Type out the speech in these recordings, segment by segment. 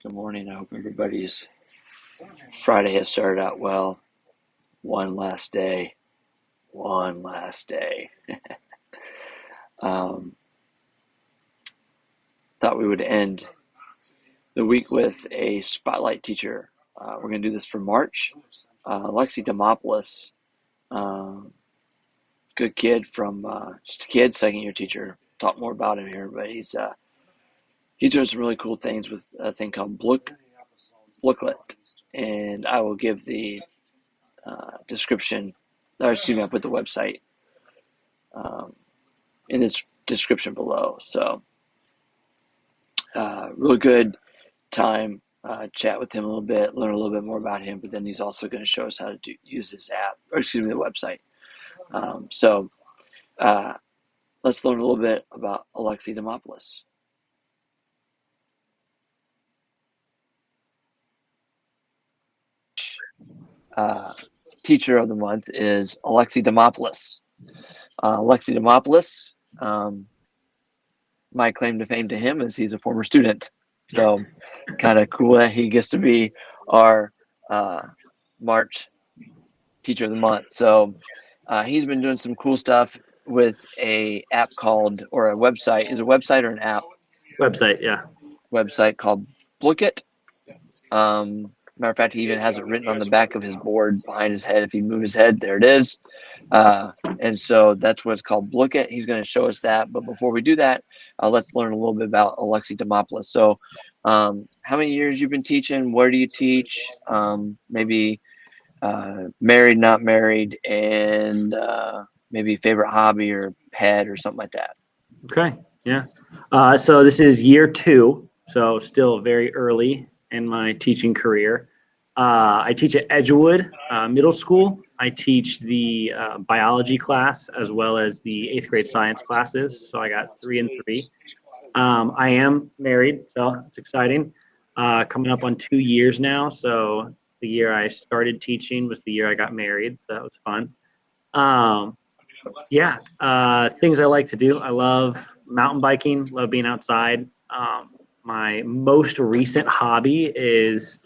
Good morning. I hope everybody's Friday has started out well. One last day. One last day. Um, Thought we would end the week with a spotlight teacher. We're going to do this for March. Alexi Demopoulos, good kid from just a kid, second year teacher. Talk more about him here, but he's doing some really cool things with a thing called Booklet, and I will give the description. Or excuse me, I put the website um, in its description below. So, really good time. Chat with him a little bit, learn a little bit more about him, but then he's also going to show us how to use this app, or excuse me, the website. So, uh, let's learn a little bit about Alexi Demopoulos. Uh, Teacher of the month is Alexi Demopoulos. Alexi Demopoulos, my claim to fame to him is he's a former student. So kind of cool that he gets to be our March Teacher of the Month. So he's been doing some cool stuff with a app called, or a website. Is it a website or an app? Website, yeah. Website called Bookit. Matter of fact, he even has it written on the back of his board behind his head. If you move his head, there it is. And so that's what it's called, Bookit. He's going to show us that. But before we do that, let's learn a little bit about Alexi Demopoulos. So how many years you've been teaching? Where do you teach? Maybe married, not married, and maybe favorite hobby or pet or something like that. Okay, yeah. So this is year 2, so still very early in my teaching career. I teach at Edgewood Middle School. I teach the biology class as well as the 8th grade science classes. So I got 3 and 3. I am married, so it's exciting. Coming up on 2 years now. So the year I started teaching was the year I got married. So that was fun. Yeah, things I like to do. I love mountain biking, love being outside. My most recent hobby is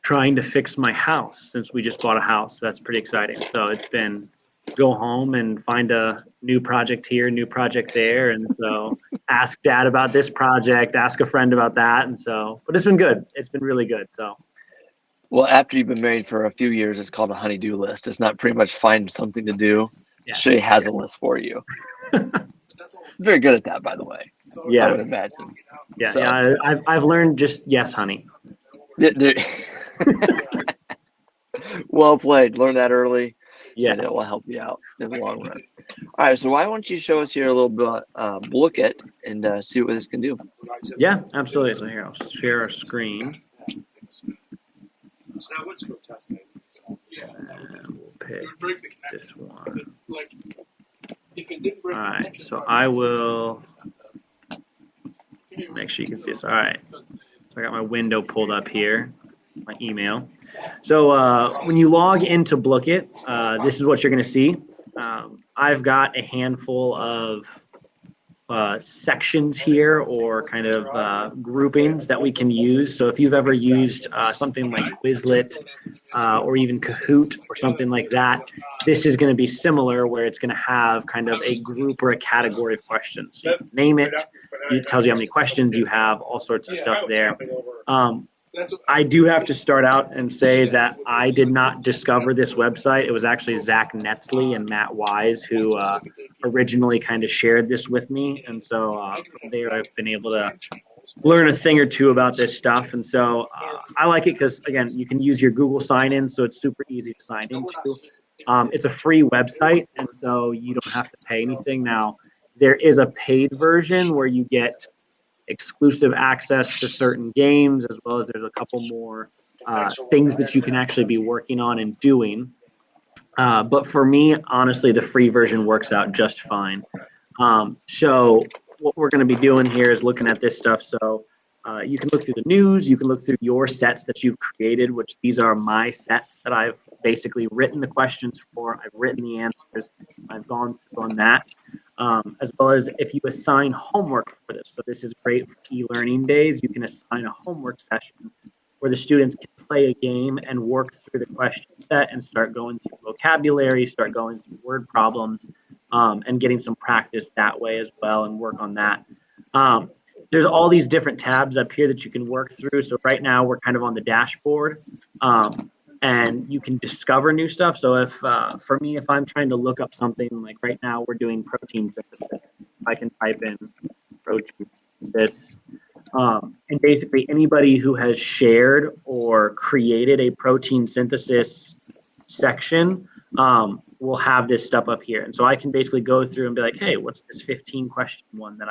trying to fix my house since we just bought a house. So that's pretty exciting. So it's been go home and find a new project here, new project there. And so ask dad about this project, ask a friend about that. And so, but it's been good. It's been really good. So, Well, after you've been married for a few years, it's called a honey-do list. It's not pretty much find something to do. yeah. She has a list for you. Very good at that, by the way. I Yeah. would imagine. Yeah. So, Yeah. I've learned just yes, honey. well played. Learn that early, Yes. and it will help you out in the long run. All right. So why don't you show us here a little bit, look at, and see what this can do. Yeah, absolutely. So here, I'll share our screen. And we'll pick this one. All right, so I will make sure you can see this. All right, so I got my window pulled up here, my email. So when you log into Blookit, this is what you're going to see. I've got a handful of sections here, or kind of groupings that we can use. So if you've ever used something like Quizlet or even Kahoot or something like that, this is going to be similar, where it's going to have kind of a group or a category of questions. So you can name it. It tells you how many questions you have, all sorts of stuff there. I do have to start out and say that I did not discover this website. It was actually Zach Netzley and Matt Wise who originally kind of shared this with me. And so from there, I've been able to learn a thing or two about this stuff. And so I like it because, again, you can use your Google sign-in, so it's super easy to sign into. It's a free website, and so you don't have to pay anything. Now, there is a paid version where you get exclusive access to certain games, as well as there's a couple more things that you can actually be working on and doing. But for me, honestly, the free version works out just fine. So what we're going to be doing here is looking at this stuff. So you can look through the news, you can look through your sets that you've created, which these are my sets that I've basically written the questions for. I've written the answers. I've gone through on that. as well as if you assign homework for this. So this is great for e-learning days. You can assign a homework session where the students can play a game and work through the question set and start going through vocabulary, start going through word problems, and getting some practice that way as well and work on that. There's all these different tabs up here that you can work through. So right now we're kind of on the dashboard, and you can discover new stuff. So if, for me, if I'm trying to look up something, like right now we're doing protein synthesis, I can type in protein synthesis. And basically anybody who has shared or created a protein synthesis section will have this stuff up here. And so I can basically go through and be like, hey, what's this 15 question one that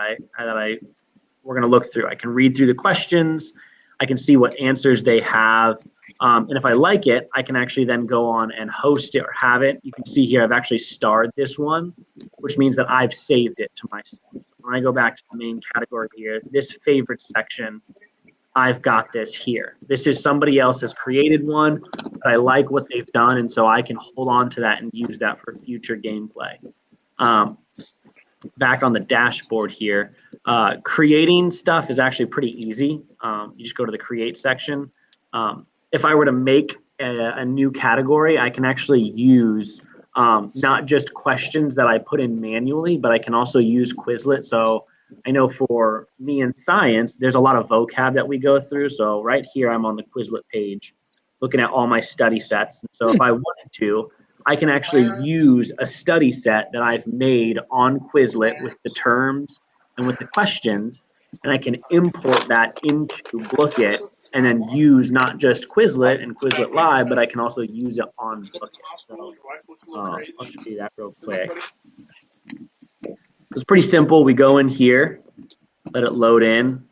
we're going to look through. I can read through the questions. I can see what answers they have. And if I like it, I can actually then go on and host it or have it. You can see here, I've actually starred this one, which means that I've saved it to myself. So when I go back to the main category here, this favorite section, I've got this here. This is somebody else has created one, but I like what they've done. And so I can hold on to that and use that for future gameplay. Back on the dashboard here, creating stuff is actually pretty easy. You just go to the create section. If I were to make a new category, I can actually use not just questions that I put in manually, but I can also use Quizlet. So I know for me in science, there's a lot of vocab that we go through. So right here, I'm on the Quizlet page looking at all my study sets. And so if I wanted to, I can actually use a study set that I've made on Quizlet with the terms and with the questions, and I can import that into Bookit and then use not just Quizlet and Quizlet Live, but I can also use it on Bookit. So I'll show you that real quick. It's pretty simple. We go in here, let it load in,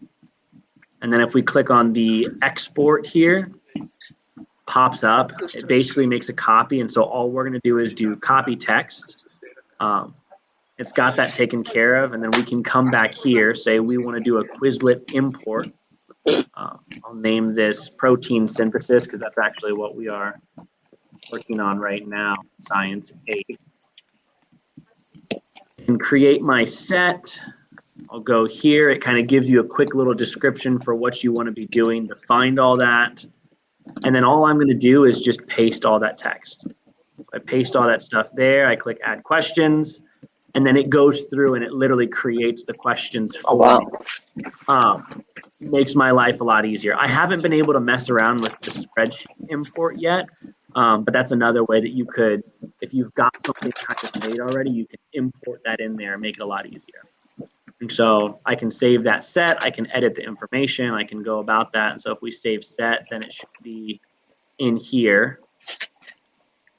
and then if we click on the export here, pops up, it basically makes a copy, and so all we're going to do is do copy text. It's got that taken care of, and then we can come back here, say we want to do a Quizlet import. I'll name this protein synthesis because that's actually what we are working on right now, Science 8. And create my set. I'll go here. It kind of gives you a quick little description for what you want to be doing to find all that. And then all I'm going to do is just paste all that text. So I paste all that stuff there. I click add questions, and then it goes through and it literally creates the questions for me. Makes my life a lot easier. I haven't been able to mess around with the spreadsheet import yet, but that's another way that you could, if you've got something kind of made already, you can import that in there and make it a lot easier. And so I can save that set, I can edit the information, I can go about that. And so if we save set, then it should be in here.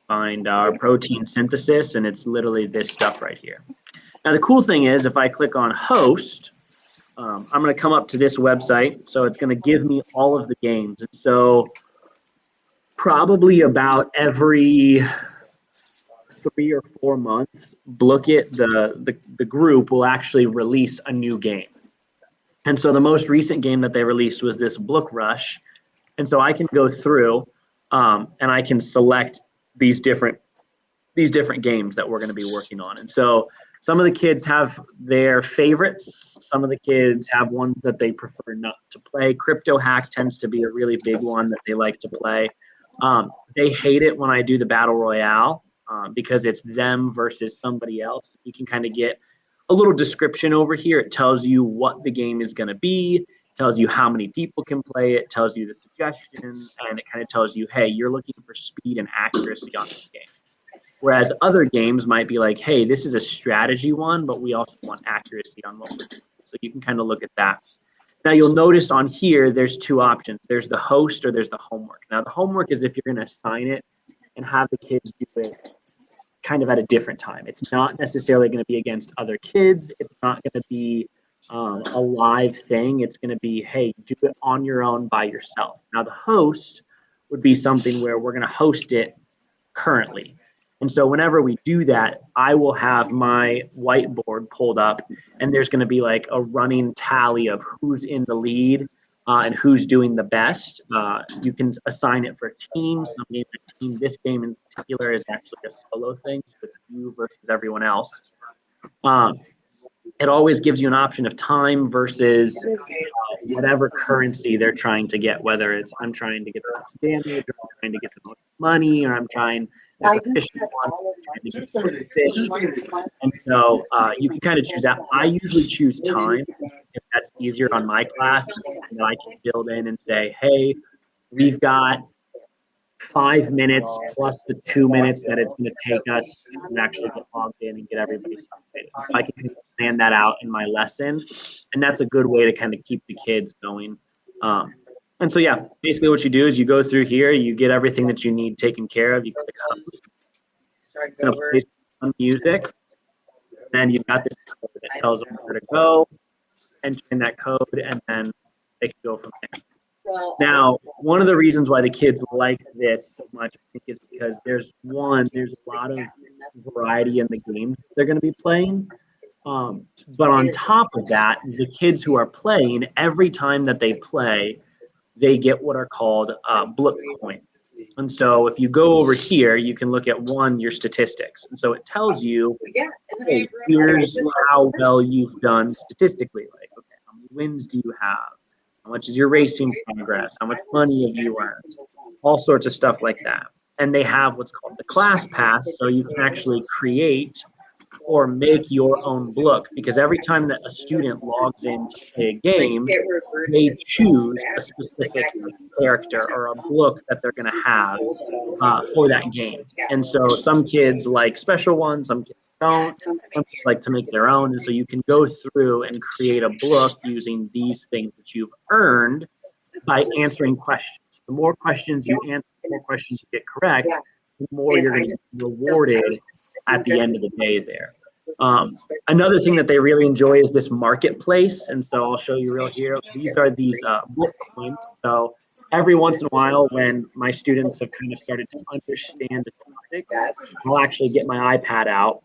Find our protein synthesis, and it's literally this stuff right here. Now the cool thing is if I click on host, I'm going to come up to this website. So it's going to give me all of the games. And so probably about every 3 or 4 months, Bookit, the group, will actually release a new game. And so the most recent game that they released was this Book Rush. And so I can go through and I can select these different games that we're going to be working on. And so some of the kids have their favorites. Some of the kids have ones that they prefer not to play. Crypto Hack tends to be a really big one that they like to play. They hate it when I do the Battle Royale. Because it's them versus somebody else. You can kind of get a little description over here. It tells you what the game is going to be, tells you how many people can play it, tells you the suggestion, and it kind of tells you, hey, you're looking for speed and accuracy on this game. Whereas other games might be like, hey, this is a strategy one, but we also want accuracy on what we're doing. So you can kind of look at that. Now you'll notice on here, there's 2 options. There's the host or there's the homework. Now the homework is if you're going to assign it and have the kids do it kind of at a different time. It's not necessarily going to be against other kids. It's not going to be a live thing. It's going to be, hey, do it on your own by yourself. Now the host would be something where we're going to host it currently. And so whenever we do that, I will have my whiteboard pulled up and there's going to be like a running tally of who's in the lead and who's doing the best. You can assign it for teams. Some games are team. This game in particular is actually a solo thing, so it's you versus everyone else. it always gives you an option of time versus whatever currency they're trying to get, whether it's I'm trying to get the most damage, or I'm trying to get the most money, or I'm trying, there's a fishing one, I'm trying to get the most fish. And so you can kind of choose that. I usually choose time if that's easier on my class, and I can build in and say, hey, we've got 5 minutes plus the 2 minutes that it's going to take us to actually get logged in and get everybody started. So I can plan that out in my lesson, and that's a good way to kind of keep the kids going. And so, yeah, basically what you do is you go through here, you get everything that you need taken care of. You click host, play some music, and you've got this code that tells them where to go, enter in that code, and then they can go from there. Now, one of the reasons why the kids like this so much, I think, is because there's a lot of variety in the games they're going to be playing. But on top of that, the kids who are playing, every time that they play, they get what are called block coins. And so if you go over here, you can look at your statistics. And so it tells you, hey, here's how well you've done statistically. Like, okay, how many wins do you have? How much is your racing progress? How much money have you earned? All sorts of stuff like that. And they have what's called the class pass, so you can actually create or make your own book, because every time that a student logs in to play a game, they choose a specific character or a book that they're going to have for that game. And so some kids like special ones, some kids don't. Some kids like to make their own. And so you can go through and create a book using these things that you've earned by answering questions. The more questions you answer, the more questions you get correct, the more you're going to be rewarded at the end of the day there. Another thing that they really enjoy is this marketplace. And so I'll show you real here. These are these book coins. So every once in a while, when my students have kind of started to understand the topic, I'll actually get my iPad out.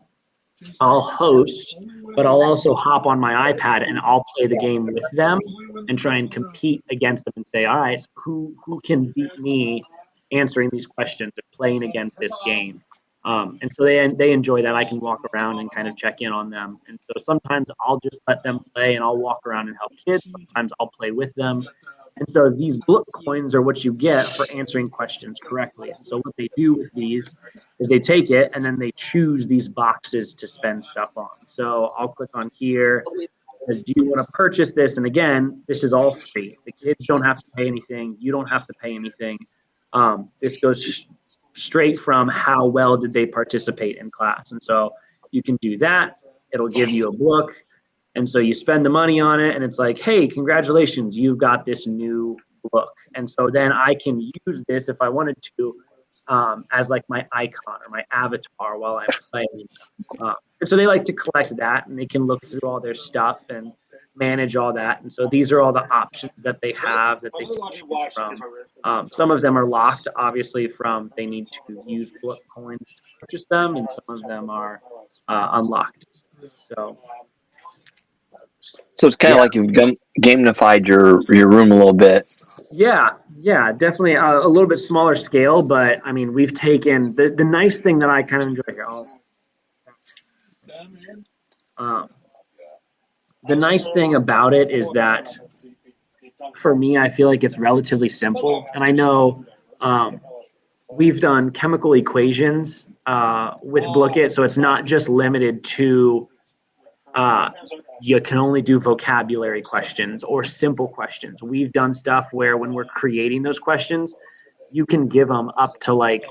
I'll host, but I'll also hop on my iPad and I'll play the game with them and try and compete against them and say, all right, so who can beat me answering these questions or playing against this game? And so they enjoy that. I can walk around and kind of check in on them. And so sometimes I'll just let them play and I'll walk around and help kids. Sometimes I'll play with them. And so these book coins are what you get for answering questions correctly. And so what they do with these is they take it and then they choose these boxes to spend stuff on. So I'll click on here. Says, do you want to purchase this? And again, this is all free. The kids don't have to pay anything. You don't have to pay anything. This goes straight from how well did they participate in class. And so you can do that. It'll give you a book. And so you spend the money on it and it's like, hey, congratulations, you've got this new book. And so then I can use this if I wanted to as like my icon or my avatar while I'm playing. And so they like to collect that and they can look through all their stuff and manage all that. And so these are all the options that they have that they can choose from. Some of them are locked, obviously, from they need to use bullet coins to purchase them, and some of them are unlocked. So it's kind of like you've gamified your room a little bit. Yeah, definitely a little bit smaller scale, but I mean, we've taken the nice thing that I kind of enjoy here. The nice thing about it is that for me, I feel like it's relatively simple, and I know we've done chemical equations with Blookit, so it's not just limited to you can only do vocabulary questions or simple questions. We've done stuff where when we're creating those questions, you can give them up to like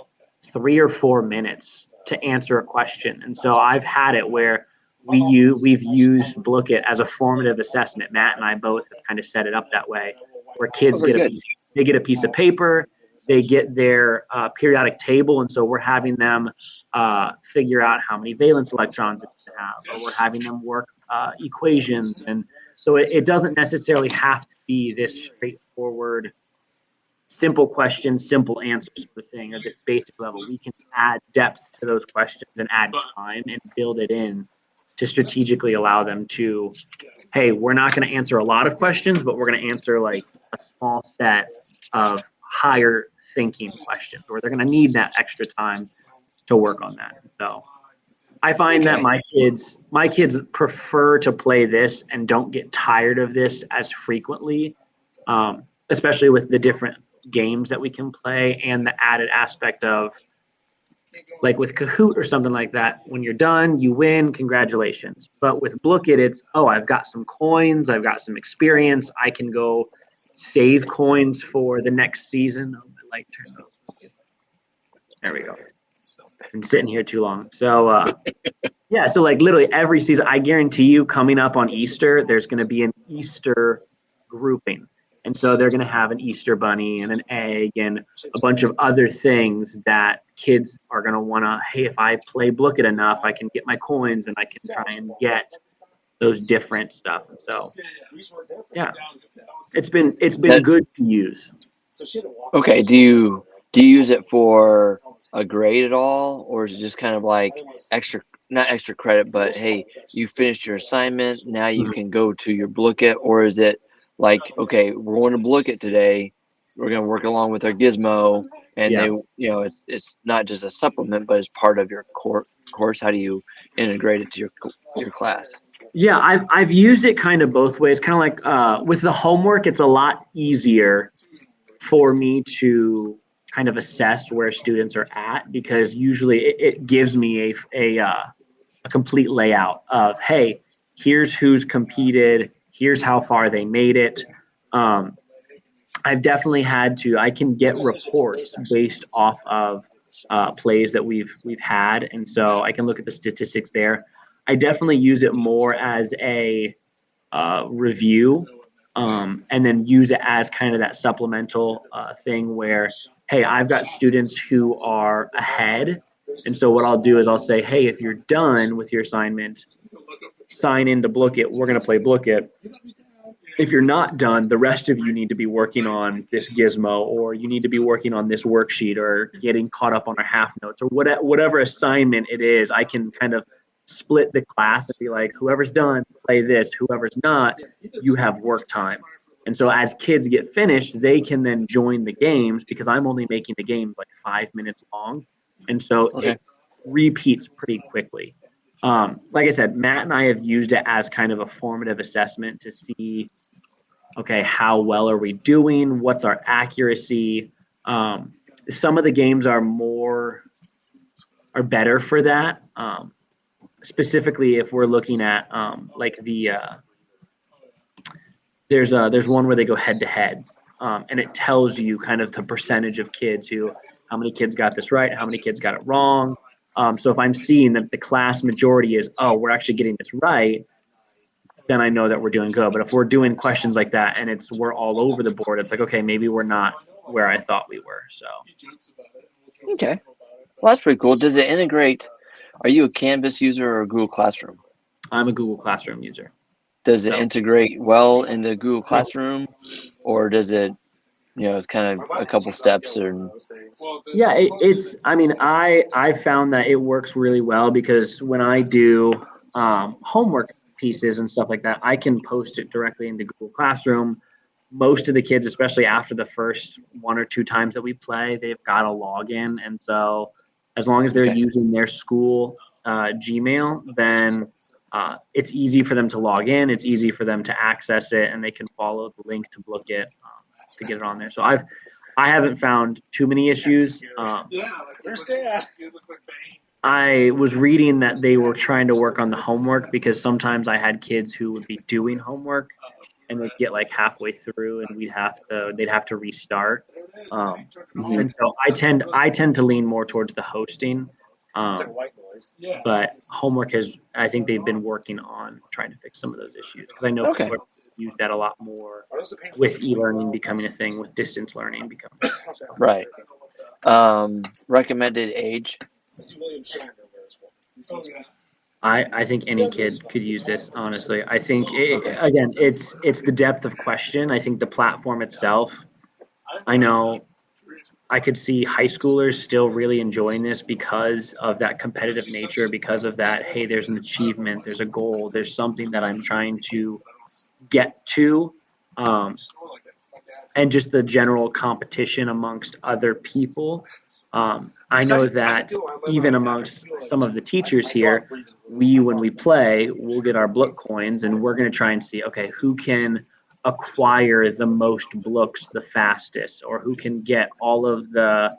3 or 4 minutes to answer a question. And so I've had it where we've used Blookit as a formative assessment. Matt and I both have kind of set it up that way, where kids get a piece of paper, they get their periodic table, and so we're having them figure out how many valence electrons it's going to have, or we're having them work equations. And so it doesn't necessarily have to be this straightforward, simple questions, simple answers sort of thing at this basic level. We can add depth to those questions and add time and build it in to strategically allow them to, hey, we're not going to answer a lot of questions, but we're going to answer like a small set of higher thinking questions, or they're going to need that extra time to work on that. So I find that Okay. my kids prefer to play this and don't get tired of this as frequently, especially with the different games that we can play and the added aspect of like with Kahoot or something like that. When you're done, you win, congratulations. But with Blook It, it's I've got some coins, I've got some experience, I can go save coins for the next season. Oh, my light turned off. There we go. Been sitting here too long. So yeah, so like literally every season, I guarantee you, coming up on Easter, there's going to be an Easter grouping. And so they're going to have an Easter bunny and an egg and a bunch of other things that kids are going to want to, hey, if I play Blook It enough, I can get my coins and I can try and get those different stuff. And so, yeah, it's been That good to use. okay. Do you use it for a grade at all, or is it just kind of like extra, not extra credit, but hey, you finished your assignment, now you can go to your Blook It, or is it like, okay, we're going to Blook It today, we're going to work along with our gizmo, and Yeah. it's not just a supplement, but it's part of your course. How do you integrate it to your class? Yeah, I've used it kind of both ways. Kind of like with the homework, it's a lot easier for me to kind of assess where students are at because usually it gives me a complete layout of hey, here's who's competed, here's how far they made it. Um, I've definitely had to. I can get reports based off of plays that we've had, and so I can look at the statistics there. I definitely use it more as a review, and then use it as kind of that supplemental thing where, hey, I've got students who are ahead. And so what I'll do is I'll say, hey, if you're done with your assignment, sign in to Blook It. We're going to play Blook It. If you're not done, the rest of you need to be working on this gizmo, or you need to be working on this worksheet, or getting caught up on our half notes, or whatever assignment it is. I can kind of split the class and be like, whoever's done, play this. Whoever's not, you have work time. And so as kids get finished, they can then join the games because I'm only making the games like 5 minutes long. And so Okay. it repeats pretty quickly. Like I said, Matt and I have used it as kind of a formative assessment to see, okay, how well are we doing? What's our accuracy? Some of the games are better for that. Specifically, if we're looking at like there's one where they go head to head, and it tells you kind of the percentage of kids how many kids got this right, how many kids got it wrong. So if I'm seeing that the class majority is, we're actually getting this right, then I know that we're doing good. But if we're doing questions like that and we're all over the board, it's like, okay, maybe we're not where I thought we were. So Okay. Well, that's pretty cool. Does it integrate? Are you a Canvas user or a Google Classroom? I'm a Google Classroom user. Does it So integrate well into Google Classroom, or does it, it's kind of a couple steps or? yeah, it's. I mean, I found that it works really well because when I do homework pieces and stuff like that, I can post it directly into Google Classroom. Most of the kids, especially after the first one or two times that we play, they've got a login, and so as long as they're Okay. using their school Gmail, then it's easy for them to log in. It's easy for them to access it, and they can follow the link to Blook It to get it on there. So I haven't found too many issues. I was reading that they were trying to work on the homework because sometimes I had kids who would be doing homework and they'd get like halfway through and they'd have to restart. Mhm. And so I tend to lean more towards the hosting. But homework I think they've been working on trying to fix some of those issues because I know Okay. people use that a lot more with e-learning becoming a thing, with distance learning becoming a thing. So. Right. Recommended age? I think any kid could use this, honestly. I think Okay. again, it's the depth of question. I think the platform itself. I know I could see high schoolers still really enjoying this because of that competitive nature, because of that. Hey, there's an achievement, there's a goal, there's something that I'm trying to get to. Um, and just the general competition amongst other people. I know that even amongst some of the teachers here, when we play, we'll get our Blook coins and we're going to try and see, okay, who can acquire the most Blooks the fastest, or who can get all of the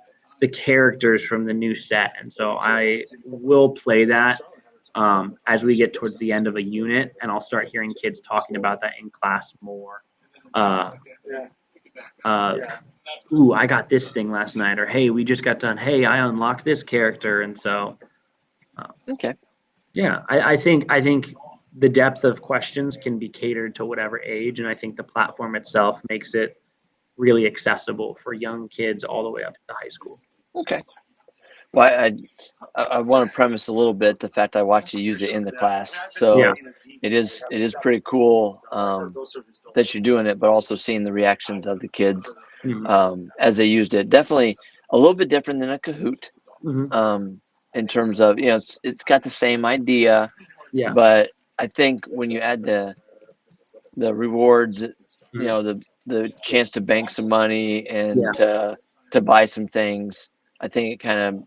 characters from the new set. And so I will play that as we get towards the end of a unit, and I'll start hearing kids talking about that in class more. Uh, ooh, I got this thing last night, or hey, we just got done. Hey, I unlocked this character, and so Okay. yeah, I think the depth of questions can be catered to whatever age, and I think the platform itself makes it really accessible for young kids all the way up to high school. Okay. Well, I want to premise a little bit the fact I watch you use it in the class. Yeah. So it is pretty cool that you're doing it, but also seeing the reactions of the kids Mm-hmm. as they used it. Definitely a little bit different than a Kahoot Mm-hmm. in terms of it's got the same idea, Yeah. but I think when you add the rewards, Mm-hmm. the chance to bank some money and Yeah. to buy some things, I think it kind of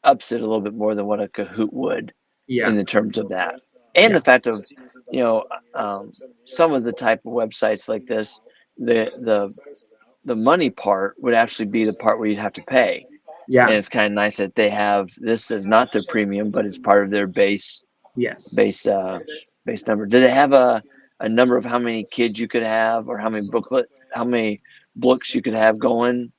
ups it a little bit more than what a Kahoot would Yeah. in the terms of that. And Yeah. the fact of, you know, some of the type of websites like this, the money part would actually be the part where you'd have to pay. And Yeah. it's kind of nice that they have this is not their premium, but it's part of their Yes. base base number. Did it have a number of how many kids you could have, or how many books you could have going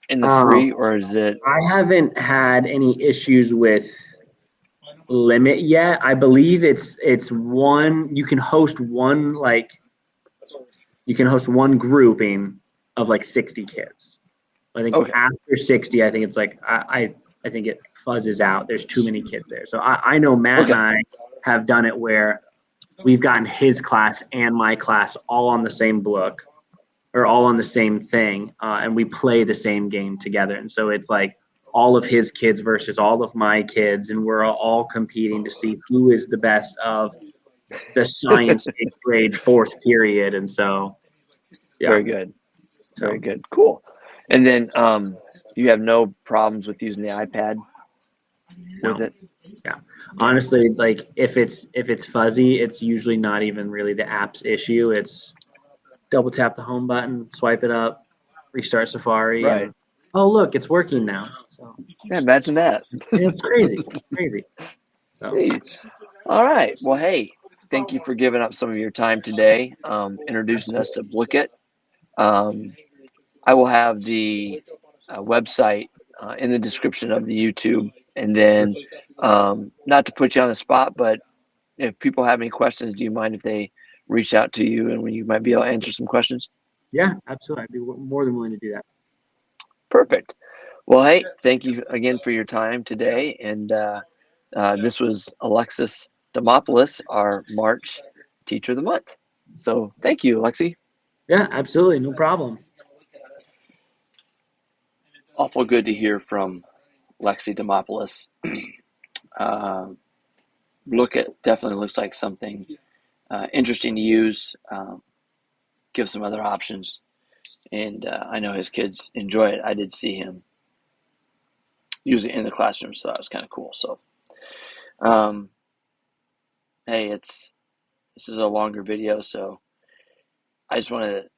in the Um, free, or is it I haven't had any issues with limit yet. I believe it's one. You can host one one grouping of like 60 kids. I think okay? after 60, I think it's like I think it fuzzes out. There's too many kids there. So I know Matt and Okay, I have done it where we've gotten his class and my class all on the same book or all on the same thing, and we play the same game together. And so it's like all of his kids versus all of my kids, and we're all competing to see who is the best of the science eighth grade fourth period. And so yeah, very good, very so good, cool. And then you have no problems with using the iPad with no. it. Yeah. Okay, Honestly, like if it's fuzzy, it's usually not even really the app's issue. It's double tap the home button, swipe it up, restart Safari, right. and oh look, it's working now. So Yeah, imagine that. it's crazy. It's crazy. So See, all right. Well, hey, thank you for giving up some of your time today, introducing us to absolutely. Blicket. Um, I will have the website in the description of the YouTube. And then, not to put you on the spot, but if people have any questions, do you mind if they reach out to you and when you might be able to answer some questions? Yeah, absolutely. I'd be more than willing to do that. Perfect. Well, hey, thank you again for your time today. And this was Alexis Demopoulos, our March Teacher of the Month. So thank you, Alexi. Yeah, absolutely. No problem. Awful good to hear from Lexi Demopoulos. Uh, definitely looks like something interesting to use. Give some other options, and I know his kids enjoy it. I did see him use it in the classroom, so that was kind of cool. So, um, hey, this is a longer video, so I just wanted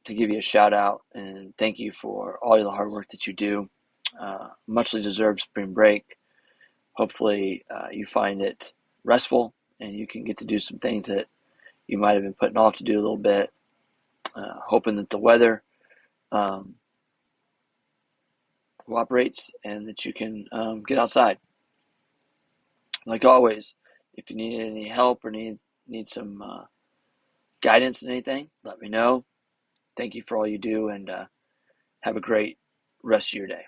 to give you a shout out and thank you for all the hard work that you do. Muchly deserved spring break. Hopefully, you find it restful and you can get to do some things that you might have been putting off to do a little bit. Hoping that the weather um, cooperates and that you can get outside. Like always, if you need any help or need some guidance in anything, let me know. Thank you for all you do and have a great rest of your day.